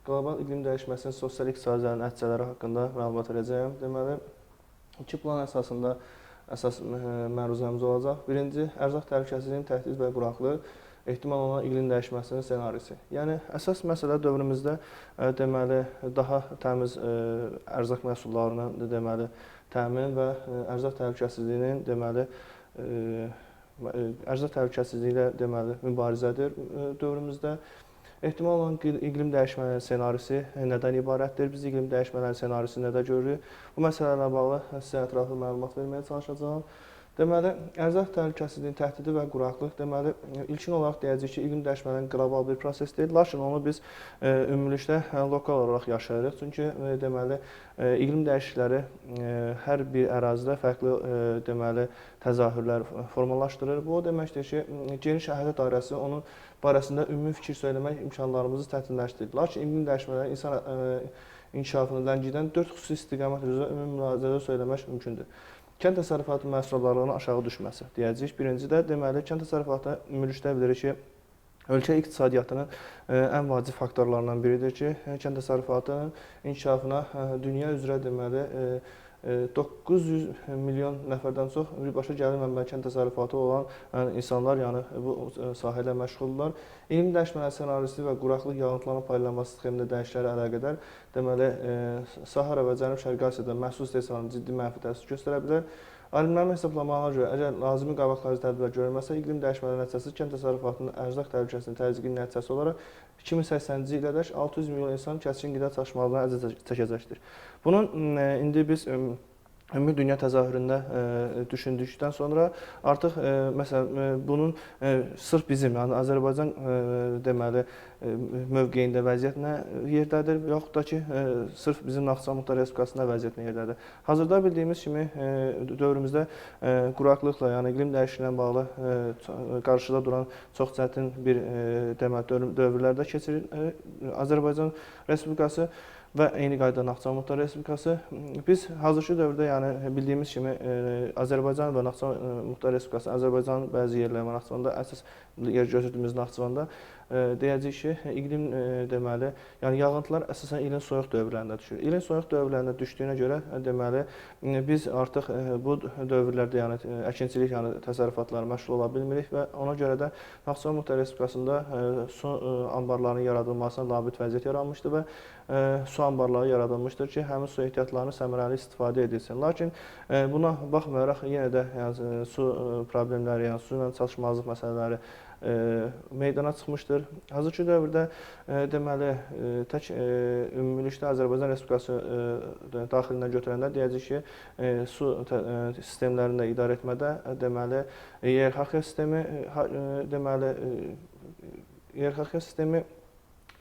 qlobal iqlim dəyişməsinin sosial-iqtisadi nəticələri haqqında məlumat verəcəyəm. Deməli, iki plan əsasında məruzəmiz olacaq. Birinci, ərzaq təhlükəsizliyinin təhdid və quraqlıq, ehtimal olunan iqlim dəyişməsinin ssenarisi. Yəni, əsas məsələ dövrümüzdə deməli, daha təmiz ərzaq məhsullarının deməli, təmin və ərzaq təhlükəsizliyinin deməli, ərzaq təhlükəsizliyi ilə deməli, mübarizədir dövrümüzdə. Ehtimal olan iqlim dəyişmələri ssenarisi nədən ibarətdir? Biz iqlim dəyişmələri ssenarisi nədə görürük? Bu məsələlərlə bağlı sizə ətraflı məlumat verməyə çalışacağam. Deməli, ərzaq təhlükəsizliyinin təhdidi və quraqlıq, deməli, ilkin olaraq deyəcəyik ki, iqlim dəyişmələrinin qlobal bir proses deyil, lakin onu biz ümumilikdə lokal olaraq yaşayırıq. Çünki, deməli, iqlim dəyişiklikləri hər bir ərazidə fərqli, deməli, təzahürlər formalaşdırır. Bu, o deməkdir ki, geniş əhatə dairəsi onun barəsində ümumi fikir söyləmək imkanlarımızı çətinləşdirir. Lakin iqlim dəyişmələri insan inkişafını ləngidən 4 xüsusi istiqamət üzrə ümumi müraciətdə söyləmək mümkündür. Kənd təsərrüfatı məhsuldarlığının aşağı düşməsi deyəcəyik. Birincidə, deməli, kənd təsərrüfatı ümumilikdə bilirik ki, ölkə iqtisadiyyatının ən vacib faktorlarından biridir ki, kənd təsərrüfatının inkişafına dünya üzrə deməli 900 milyon nəfərdən çox birbaşa gəlir mənbəyi kənd təsərrüfatı olan insanlar yəni bu sahə ilə məşğuldurlar. İqlim dəyişmələri ssenarisi və quraqlıq yağıntılarının paylanması sxemində dəyişikliklərə əlaqədar deməli Sahara və Cənub-Şərqi Asiyada məhsul istehsalına ciddi mənfi təsir göstərə bilər. Alimlərin hesablamalarına görə, əgər lazımi qabaqlayıcı tədbirlər görülməsə, iqlim dəyişmələri nəticəsi kənd təsərrüfatının ərzaq təhlükəsizliyinin təzyiqinin nəticəsi olaraq 2080-ci ilədək 600 milyon insan kəskin qida çatışmazlığına əziyyət çəkəcəkdir. Bunun indi biz ümumi dünya təzahüründə düşündükdən sonra artıq məsələn bunun sırf bizim, yəni Azərbaycan deməli mövqeyində vəziyyət nə yerdədir, yaxud da ki, sırf bizim Naxçıvan Muxtar Respublikasında vəziyyət nə yerdədir. Hazırda bildiyimiz kimi dövrümüzdə quraqlıqla, yəni iqlim dəyişikliyinə bağlı qarşıda duran çox çətin bir deməli dövrlərdə keçirir Azərbaycan Respublikası və eyni qaydada Naxçıvan Muxtar Respublikası. Biz hazırki dövrdə, yəni bildiyimiz kimi Azərbaycan və Naxçıvan Muxtar Respublikası, Azərbaycanın bəzi yerləri və Naxçıvanda əsas yer götürdüyümüz Naxçıvanda deyəcəyik ki, iqlim deməli, yəni yağıntılar əsasən ilin soyuq dövrlərində düşür. İlin soyuq dövrlərində düşdüyünə görə deməli biz artıq bu dövrlərdə yəni əkinçilik, yəni təsərrüfatlara məşğul ola bilmirik və ona görə də Naxçıvan Muxtar Respublikasında su anbarlarının yaradılmasına labüd vəziyyət yaranmışdır və su anbarları yaradılmışdır ki, həmin su ehtiyatlarını səmərəli istifadə edilsin. Lakin buna baxmayaraq yenə də yəni, su problemləri, yəni su ilə çatışmazlıq məsələləri meydana çıxmışdır. Hazırki dövrdə deməli tək ümumilikdə Azərbaycan Respublikası daxilindən götürəndə deyəcək ki, su sistemlərində idarə etmədə deməli iyerarxiya sistemi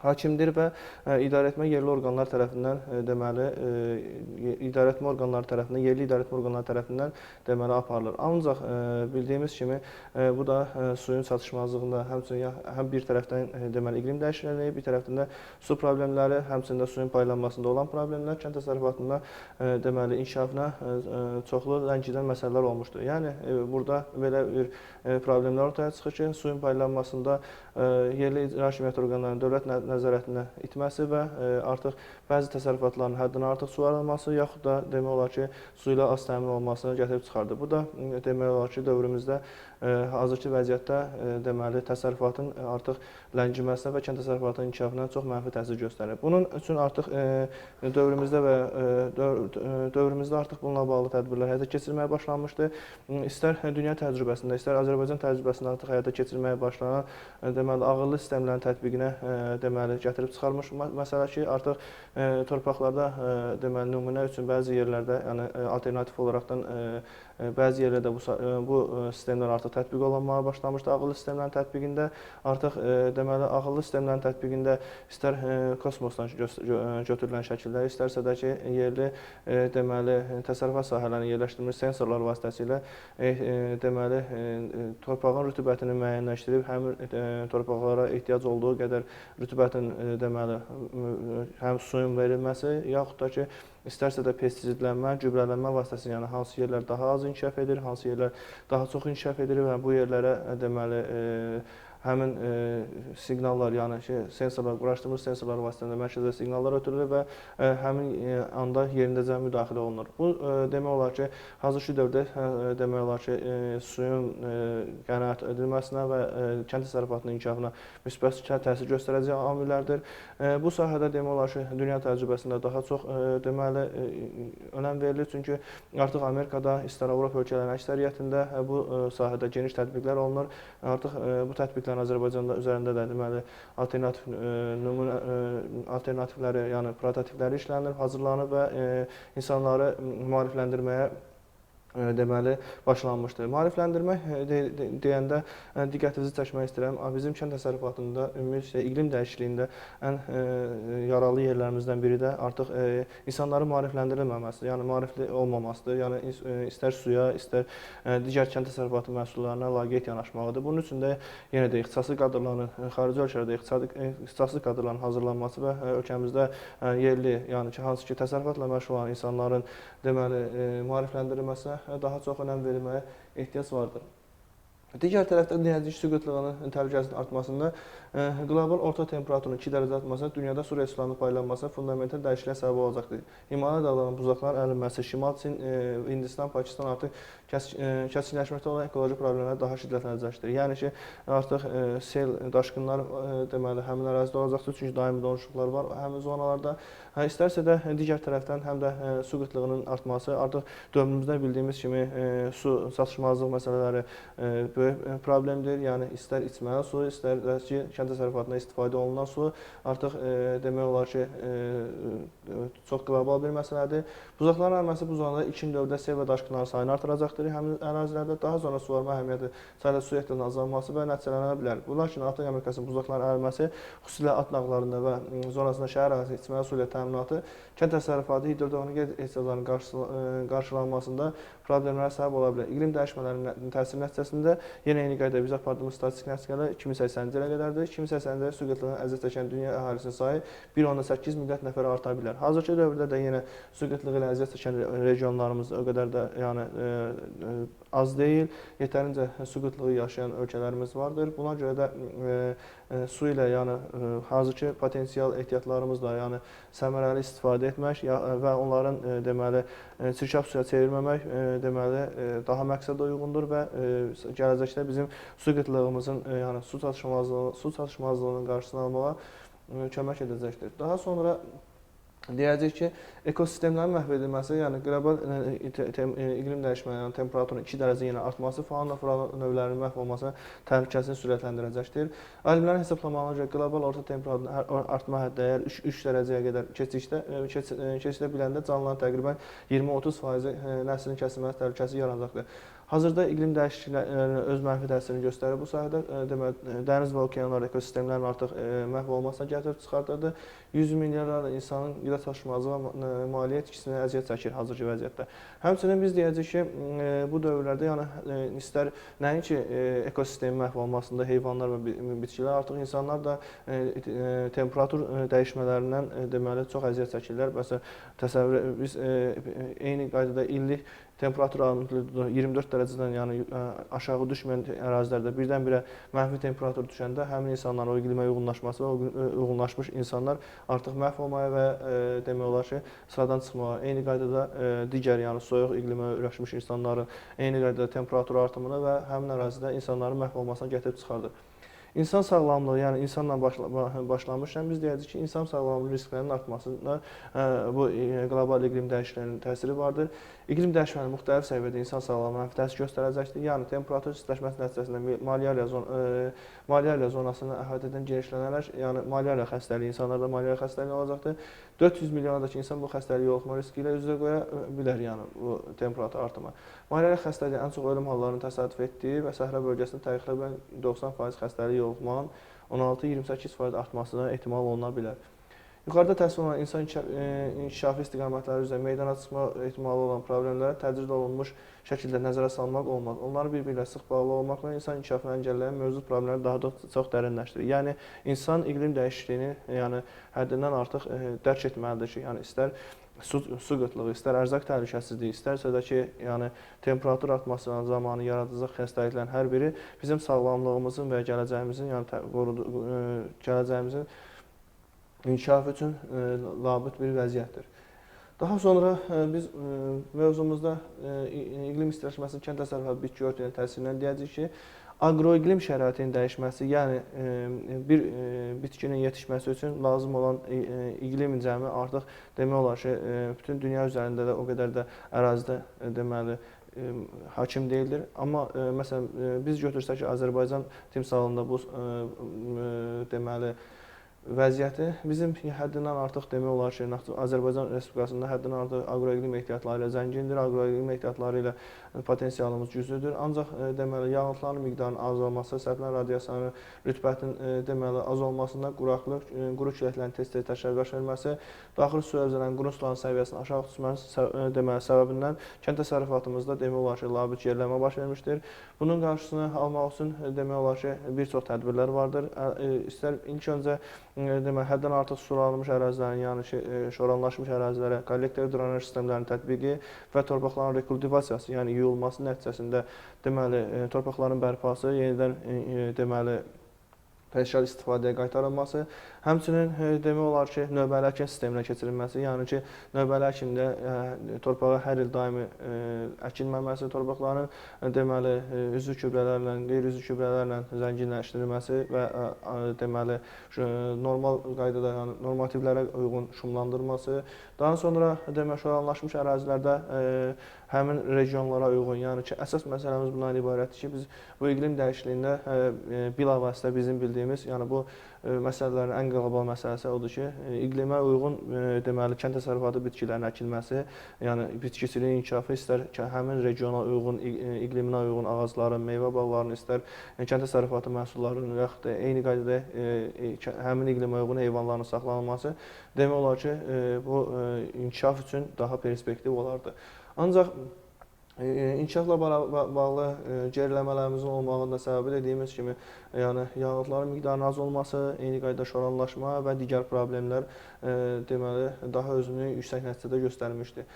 hakimdir və idarəetmə yerli orqanlar tərəfindən deməli idarəetmə orqanları tərəfindən, yerli idarəetmə orqanları tərəfindən deməli aparılır. Ancaq bildiyimiz kimi bu da suyun çatışmazlığında həmçinin həm bir tərəfdən deməli iqlim dəyişikliyi, bir tərəfdən də su problemləri, həmçinin də suyun paylanmasında olan problemlər kənd təsərrüfatında deməli inkişafına çoxlu ləngidən məsələlər olmuşdur. Yəni burada belə bir problemlər ortaya çıxır ki, suyun paylanmasında yerli icra hakimiyyəti orqanlarının dövlət nəzarətinə itməsi və artıq bəzi təsərrüfatların həddindən artıq su alınması, yaxud da demək olar ki, su ilə az təmin olunmasını gətirib çıxardı. Bu da demək olar ki, dövrümüzdə hazırki vəziyyətdə deməli təsərrüfatın artıq ləngiməsinə və kənd təsərrüfatının inkişafına çox mənfi təsir göstərir. Bunun üçün artıq dövrümüzdə artıq bununla bağlı tədbirlər həyata keçirməyə başlanmışdır. İstər dünya təcrübəsində, istər Azərbaycan təcrübəsində artıq həyata keçirməyə başlanan deməli ağıllı sistemlərin tətbiqinə deməli gətirib çıxarmış məsələ ki, artıq torpaqlarda deməli nümunə üçün bəzi yerlərdə, yəni alternativ olaraqdan bəzi yerlərdə bu sistemlər artıq tətbiq olunmağa başlamışdı. Ağıllı sistemlərin tətbiqində artıq deməli ağıllı sistemlərin tətbiqində istər kosmosdan götürülən şəkillər, istərsə də ki, yerli deməli təsərrüfat sahələrinin yerləşdirilmiş sensorlar vasitəsilə deməli torpağın rütubətini müəyyənləşdirib həmin torpaqlara ehtiyac olduğu qədər rütubətin deməli həm suyun verilməsi, yaxud da ki, istərsə də pestisidlənmə, gübrələnmə vasitəsilə, yəni hansı yerlər daha az inkişaf edir, hansı yerlər daha çox inkişaf edir və bu yerlərə deməli həmin siqnallar, yəni ki, sensorlar, quraşdırılmış sensorlar vasitəsilə mərkəzə siqnallar ötürülür və həmin anda yerindəcə müdaxilə olunur. Bu demək olar ki, hazırki dövrdə demək olar ki, suyun qənaət edilməsinə və kənd təsərrüfatının inkişafına müsbət təsir göstərəcək amillərdir. Bu sahədə demək olar ki, dünya təcrübəsində daha çox deməli önəm verilir, çünki artıq Amerikada, istər Avropa ölkələrinin əksəriyyətində bu sahədə geniş tətbiqlər olunur. Artıq bu tətbiqlərin Azərbaycanda üzərində də deməli alternativləri, yəni prototipləri işlənir, hazırlanır və insanları maarifləndirməyə deməli başlanmışdır. Maarifləndirmək deyəndə diqqətinizi çəkmək istəyirəm. Bizim kənd təsərrüfatında ümumilikdə iqlim dəyişikliyində ən yaralı yerlərimizdən biri də artıq insanların maarifləndirilməməsidir. Yəni maarifli olmamasıdır. Yəni istər suya, istər digər kənd təsərrüfatı məhsullarına laqeyd yanaşmağıdır. Bunun üçün də yenə də ixtisaslı kadrların xarici ölkələrdə ixtisaslı kadrların hazırlanması və ölkəmizdə yerli, yəni ki, hansı ki təsərrüfatla məşğul olan insanların deməli maarifləndirilməsinə daha çox önəm verilməyə ehtiyac vardır. Digər tərəfdən deyəcəyik su qıtlığının təhlükəsinin artmasında qlobal orta temperaturun 2 dərəcə artması dünyada su resurslarının paylanması fundamental dəyişikliyə səbəb olacaqdır. Himalaya dağlarının buzlaqların əriməsi, Şimal Çin, Hindistan, Pakistan artıq kəskinləşməkdə olan ekoloji problemlər daha şiddətlənəcəkdir. Yəni ki, artıq sel, daşqınlar deməli həmin ərazidə olacaqdır, çünki daimi donuşluqlar var həmin zonalarda. İstərsə də digər tərəfdən həm də su qıtlığının artması artıq dövrümüzdə bildiyimiz kimi su çatışmazlıq məsələləri böyük problemdir. Yəni istər içməli su, istər də ki, kənd təsərrüfatında istifadə olunan su artıq demək olar ki, çox qlobal bir məsələdir. Buzlaqların əriməsi bu zonada ilkin dövrdə sel və daşqınların sayını artıracaqdır. Həmin ərazilərdə daha sonra suvarma əhəmiyyəti, sayda su ehtiyatının azalması və nəticələnə bilər. Bu lakin Artıq Amerikasının buzlaqların əriməsi xüsusilə ad nağlarında və zonasında şəhər ərazisi içməli su ilə təminatı kənd təsərrüfatı hidrotexniki ehtiyaclarının qarşılanmasında problemlərə səbəb ola bilər. İqlim dəyişmələrinin təsiri nəticəsində yenə eyni qaydada biz apardığımız statistik nəticələr 2080-ci ilə qədərdir. 2080-ci ildə su qıtlığından əziyyət çəkən dünya əhalisinin sayı 1,8 milyard nəfərə arta bilər. Hazırki dövrdə də yenə su qıtlığı ilə əziyyət çəkən regionlarımız o qədər də yəni az deyil. Yetərincə su qıtlığı yaşayan ölkələrimiz vardır. Buna görə də su ilə yəni hazırki potensial ehtiyatlarımızla yəni səmərəli istifadə etmək və onların deməli çirkab suya çevirməmək deməli daha məqsədə uyğundur və gələcəkdə bizim su qıtlığımızın yəni su çatışmazlığının qarşısını almağa kömək edəcəkdir. Daha sonra deyəcək ki, ekosistemlərin məhv edilməsi, yəni qlobal iqlim dəyişmələrinin temperaturun 2 dərəcə yenə artması fauna flora növlərinin məhv olmasına təhlükəsini sürətləndirəcəkdir. Alimlərin hesablamalarına görə qlobal orta temperaturun artma həddi əgər 3 dərəcəyə qədər keçidə biləndə canlıların təqribən 20-30% nəslinin kəsilməsi təhlükəsi yaranacaqdır. Hazırda iqlim dəyişikliklərinin öz mənfi təsirini göstərir. Bu sahədə deməli dəniz və okeanlar ekosistemlərinin artıq məhv olmasına gətirib çıxardırdı. 100 milyarlarla insanın qida çatışmazlığı və maliyyə itkisinə əziyyət çəkir hazırki vəziyyətdə. Həmçinin biz deyəcəyik ki, bu dövrlərdə yəni istər nəinki ekosistemin məhv olmasında heyvanlar və bitkilər, artıq insanlar da temperatur dəyişmələrindən deməli çox əziyyət çəkirlər. Məsələn, təsəvvür biz eyni qaydada illik temperatur amplitudu 24 dərəcədən yəni aşağı düşməyən ərazilərdə birdən-birə mənfi temperatur düşəndə həmin insanların o iqlimə uyğunlaşması və uyğunlaşmış insanlar artıq məhv olmaya və demək olar ki, sıradan çıxmağa, eyni qaydada digər yəni soyuq iqlimə öyrəşmiş insanların eyni qaydada temperatur artımını və həmin ərazidə insanların məhv olmasına gətirib çıxardır. İnsan sağlamlığı, yəni insanla başlamışkən biz deyəcəyik ki, insan sağlamlığı risklərinin artmasında bu qlobal iqlim dəyişikliklərinin təsiri vardır. İqlim dəyişiklikləri müxtəlif səviyyədə insan sağlamlığına təsir göstərəcəkdir. Yəni temperatur istiləşməsi nəticəsində malyariya zonasını əhatə edən genişlənərək, yəni malyariya xəstəliyi, insanlarda malyariya xəstəliyi olacaqdır. 400 milyonadakı insan bu xəstəliyə yoluxma riski ilə üz-üzə qoya bilər, yəni bu temperatur artımı. Malyariya xəstəliyi ən çox ölüm hallarının təsadüf etdiyi və səhra bölgəsində təxminən 90% xəstəliyə yoluxmanın 16-28% artmasına ehtimal oluna bilər. Yuxarıda təsvir olunan insan inkişafı istiqamətləri üzrə meydana çıxma ehtimalı olan problemlərə tədricli olunmuş şəkildə nəzərə salmaq olmaz. Onları bir-biri ilə sıx bağlı olmaqla insan inkişafını əngəlləyən mövcud problemləri daha da çox dərinləşdirir. Yəni insan iqlim dəyişikliyini, yəni həddindən artıq dərk etməlidir ki, yəni istər su qıtlığı, istər ərzaq təhlükəsizliyi, istərsə də ki, yəni temperatur artması zamanı yaradacaq xəstəliklərin hər biri bizim sağlamlığımızın və gələcəyimizin, yəni gələcəyimizin inkişafı üçün labüd bir vəziyyətdir. Daha sonra biz mövzumuzda iqlim istiləşməsinin kənd təsərrüfatı bitki örtüyünün təsirindən deyəcəyik ki, aqroiqlim şəraitinin dəyişməsi, yəni bir bitkinin yetişməsi üçün lazım olan iqlim cəmi artıq demək olar ki, bütün dünya üzərində də o qədər də ərazidə deməli hakim deyildir. Amma məsələn biz götürsək ki, Azərbaycan timsalında bu deməli vəziyyəti bizim həddindən artıq demək olar ki, Azərbaycan Respublikasında həddindən artıq aqroiqlim ehtiyatları ilə zəngindir, aqroiqlim ehtiyatları ilə potensialımız güclüdür. Ancaq deməli yağıntıların miqdarının azalması, sərflən radiasiyanın rütubətinin deməli az olmasından quraqlıq, quru küləklərin tez-tez baş verməsi, daxili su hövzələrinin quru suların səviyyəsinin aşağı düşməsi deməli səbəbindən kənd təsərrüfatımızda demək olar ki, labüd yerlənmə baş vermişdir. Bunun qarşısını almaq üçün demək olar ki, bir çox tədbirlər vardır. İstər ilk öncə deməli həddən artıq sulanmış ərazilərin, yəni şoranlaşmış ərazilərə kollektiv drenaj sistemlərinin tətbiqi və torpaqların rekultivasiyası, yəni yuyulması nəticəsində deməli torpaqların bərpası, yenidən deməli peşəkar istifadəyə qaytarılması, həmçinin demək olar ki, növbəli əkin sisteminə keçirilməsi, yəni ki, növbəli əkində torpağa hər il daimi əkilməməsi, torpaqların deməli üzvü gübrələrlə, qeyri-üzvü gübrələrlə zənginləşdirilməsi və deməli normal qaydada, yəni normativlərə uyğun şumlandırılması, daha sonra demək şoranlaşmış ərazilərdə həmin regionlara uyğun, yəni ki, əsas məsələmiz bundan ibarətdir ki, biz bu iqlim dəyişikliyində bilavasitə bizim bildiyimiz, yəni bu məsələlərin ən qlobal məsələsi odur ki, iqlimə uyğun deməli kənd təsərrüfatı bitkilərinin əkilməsi, yəni bitkiçiliyin inkişafı istər həmin regiona uyğun, iqliminə uyğun ağacların, meyvə bağlarının, istər kənd təsərrüfatı məhsullarının və yaxud da eyni qaydada həmin iqlimə uyğun heyvanların saxlanılması demək olar ki, bu inkişaf üçün daha perspektiv olardı. Ancaq İnkişafla bağlı geriləmələrimizin olmağının da səbəbi dediyimiz kimi, yəni yağıntıların miqdarının az olması, eyni qaydada şoranlaşma və digər problemlər deməli daha özünü yüksək nəticədə göstərmişdi.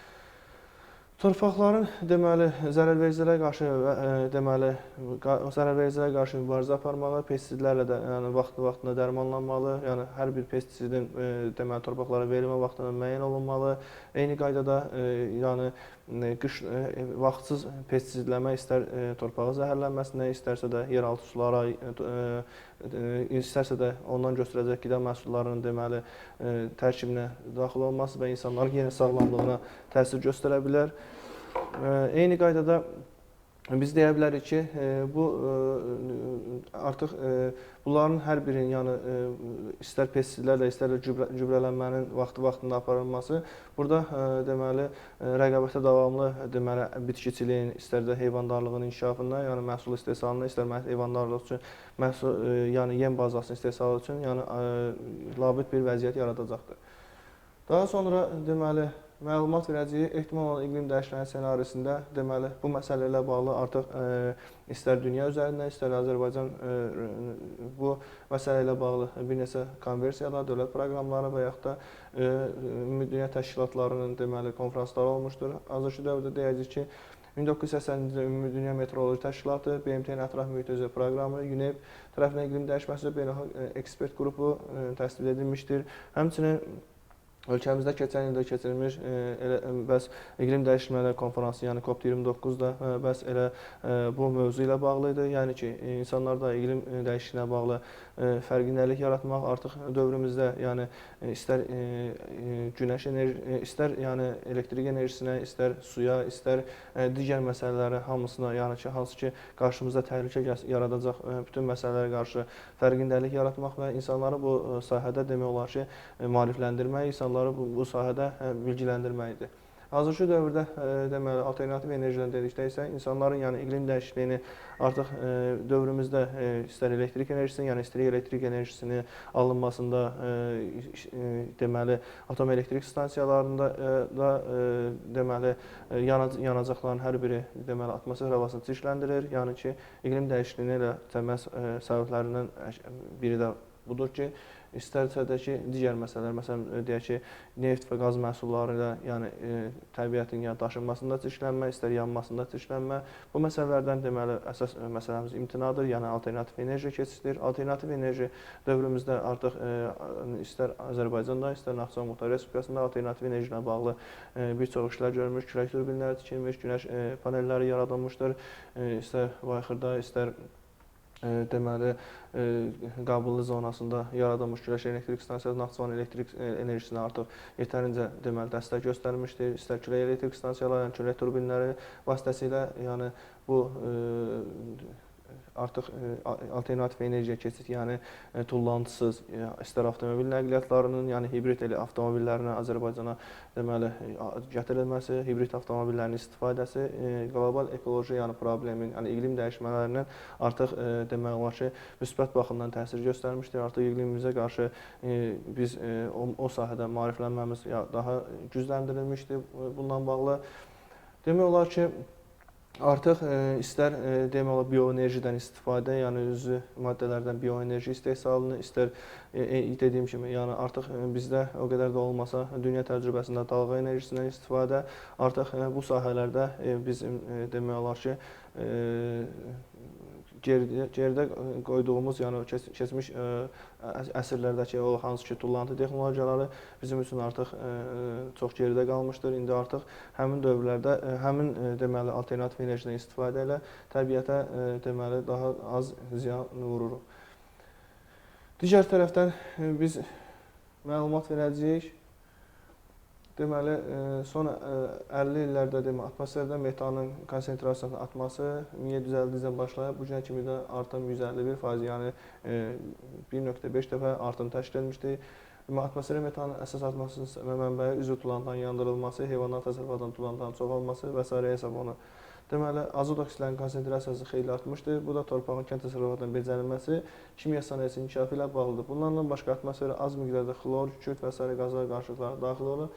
Torpaqların deməli zərərvericilərə qarşı deməli zərərvericilərə qarşı mübarizə aparmalı, pestisidlərlə də yəni vaxtında dərmanlanmalı, yəni hər bir pestisidin deməli torpaqlara verilmə vaxtı müəyyən olunmalı. Eyni qaydada yəni qış vaxtsız pestisidləmə istər torpağı zəhərlənməsinə, istərsə də yeraltı sulara, istərsə də ondan götürəcək qida məhsullarının deməli tərkibinə daxil olması və insanların yeni sağlamlığına təsir göstərə bilər. Eyni qaydada biz deyə bilərik ki, bu artıq bunların hər birinin, yəni istər pestisidlərlə, istər də gübrələnmənin vaxtında aparılması burada deməli rəqabətə davamlı deməli bitkiçiliyin, istər də heyvandarlığın inkişafında, yəni məhsul istehsalında, istər heyvandarlıq üçün məhsul, yəni yem bazasının istehsalı üçün, yəni labüd bir vəziyyət yaradacaqdır. Daha sonra deməli məlumat verəcəyi ehtimal olan iqlim dəyişikliyi ssenarisində deməli bu məsələ ilə bağlı artıq istər dünya üzərində, istər Azərbaycan bu məsələ ilə bağlı bir neçə konversiyalar, dövlət proqramları və yaxud da ümumdünya təşkilatlarının deməli konfransları olmuşdur. Hazırki dövrdə deyəcək ki, 1980-ci ildə Ümumdünya Meteoroloji Təşkilatı, BMT-nin ətraf mühit üzrə proqramı, UNEP tərəfindən iqlim dəyişməsi beynəlxalq ekspert qrupu təsdiq edilmişdir. Həmçinin ölkəmizdə keçən ildə keçirilmiş bəs iqlim dəyişmələri konfransı, yəni COP29-da bəs elə bu mövzu ilə bağlı idi. Yəni ki, insanlarda iqlim dəyişikliyinə bağlı fərqindəlik yaratmaq artıq dövrümüzdə, yəni istər günəş enerjisi, istər yəni elektrik enerjisinə, istər suya, istər digər məsələlərə hamısına, yəni ki, hansı ki qarşımızda təhlükə yaradacaq bütün məsələlərə qarşı fərqindəlik yaratmaq və insanları bu sahədə demək olar ki, maarifləndirmək, insanları bu sahədə bilgiləndirməkdir. Hazırki dövrdə deməli alternativ enerjidən dedikdə isə insanların yəni iqlim dəyişikliyini artıq dövrümüzdə istər elektrik enerjisinin, yəni istilik elektrik enerjisinin alınmasında deməli atom elektrik stansiyalarında da deməli yanacaqların hər biri deməli atmosfer havasını çirkləndirir. Yəni ki, iqlim dəyişikliyinin elə təməl səbəblərindən biri də budur ki, istərsə də ki, digər məsələlər, məsələn, deyək ki, neft və qaz məhsulları ilə, yəni təbiətin ya daşınmasında çirklənmə, istər yanmasında çirklənmə. Bu məsələlərdən deməli əsas məsələmiz imtinadır, yəni alternativ enerji keçidir. Alternativ enerji dövrümüzdə artıq istər Azərbaycanda, istər Naxçıvan Muxtar Respublikasında alternativ enerji ilə bağlı bir çox işlər görülmüş, külək turbinləri tikilmiş, günəş panelləri yaradılmışdır. İstər Bayxırda, istər deməli Qabıllı zonasında yaradılmış güləş elektrik stansiyası Naxçıvan elektrik enerjisinə artıq yetərincə deməli dəstək göstərmişdir. İstər külək elektrik stansiyaları, yəni külək turbinləri vasitəsilə, yəni bu artıq alternativ enerjiyə keçid, yəni tullantısız, istər avtomobil nəqliyyatlarının, yəni hibrid avtomobillərin Azərbaycana deməli gətirilməsi, hibrid avtomobillərin istifadəsi qlobal ekoloji, yəni problemin, yəni iqlim dəyişmələrinin artıq demək olar ki, müsbət baxımdan təsir göstərmişdir. Artıq iqlimimizə qarşı biz o sahədə maariflənməmiz daha gücləndirilmişdir bundan bağlı. Demək olar ki, artıq istər demək olar bioenerjidən istifadə, yəni üzvü maddələrdən bioenerji istehsalını, istər dediyim kimi, yəni artıq bizdə o qədər də olmasa dünya təcrübəsində dalğa enerjisindən istifadə, artıq bu sahələrdə biz demək olar ki, geridə qoyduğumuz, yəni keçmiş əsrlərdəki o hansı ki tullantı texnologiyaları bizim üçün artıq çox geridə qalmışdır. İndi artıq həmin dövrlərdə həmin deməli alternativ enerjidən istifadə ilə təbiətə deməli daha az ziyan vururuq. Digər tərəfdən biz məlumat verəcəyik. Deməli, son 50 illərdə atmosferdə metanın konsentrasiyasının artması 1750-dən başlayıb bu günə kimi də artım 151%, yəni 1.5 dəfə artım təşkil etmişdir. Atmosferə metanın əsas artmasının mənbəyi üzv tullantıların yandırılması, heyvanat təsərrüfatının tullantıların çoxalması və s. hesab olunur. Deməli, azot oksidlərinin konsentrasiyası xeyli artmışdır. Bu da torpağın kənd təsərrüfatının becərilməsi, kimya sənayesinin inkişafı ilə bağlıdır. Bunlarla başqa atmosferə az miqdarda xlor, kükürt və s. qazlar qarşılıqları daxil olur.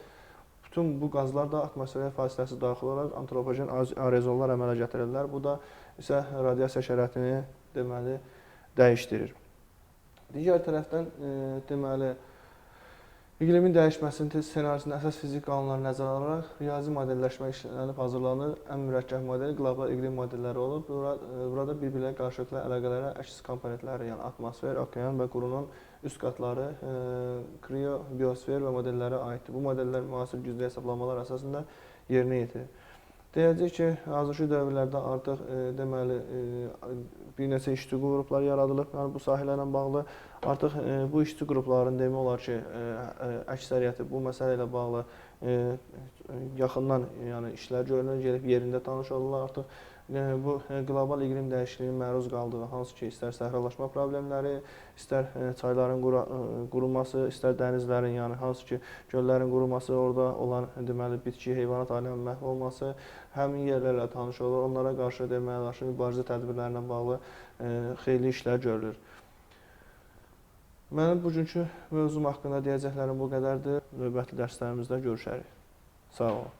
Bütün bu qazlar da atmosferə fasiləsiz daxil olaraq antropogen aerozollar əmələ gətirirlər. Bu da isə radiasiya şəraitini deməli dəyişdirir. Digər tərəfdən deməli iqlimin dəyişməsinin ssenarisinin əsas fizik qanunları nəzərə alaraq riyazi modelləşmə işlənib hazırlanır. Ən mürəkkəb model qlobal iqlim modelləri olub. Burada bir-birlə qarşılıqlı əlaqələrə əks komponentləri, yəni atmosfer, okean və qurunun üst qatları, kryo, biosfer və modellərə aiddir. Bu modellər müasir güclü hesablamalar əsasında yerinə yetirir. Deyəcək ki, hazırki dövrlərdə artıq deməli bir neçə işçi qruplar yaradılıb. Yəni bu sahələrlə bağlı artıq bu işçi qrupların demək olar ki, əksəriyyəti bu məsələ ilə bağlı yaxından yəni işlər görülür, gəlib yerində tanış olurlar. Artıq bu qlobal iqlim dəyişikliyinin məruz qaldığı hansı ki, istər səhralaşma problemləri, istər çayların quruması, istər dənizlərin, yəni hansı ki, göllərin quruması, orada olan deməli bitki, heyvanat aləminin məhv olması, həmin yerlərlə tanış olur. Onlara qarşı deməli olar ki, mübarizə tədbirlərinə bağlı xeyli işlər görülür. Mənim bugünkü mövzum haqqında deyəcəklərim bu qədərdir. Növbəti dərslərimizdə görüşərik. Sağ olun.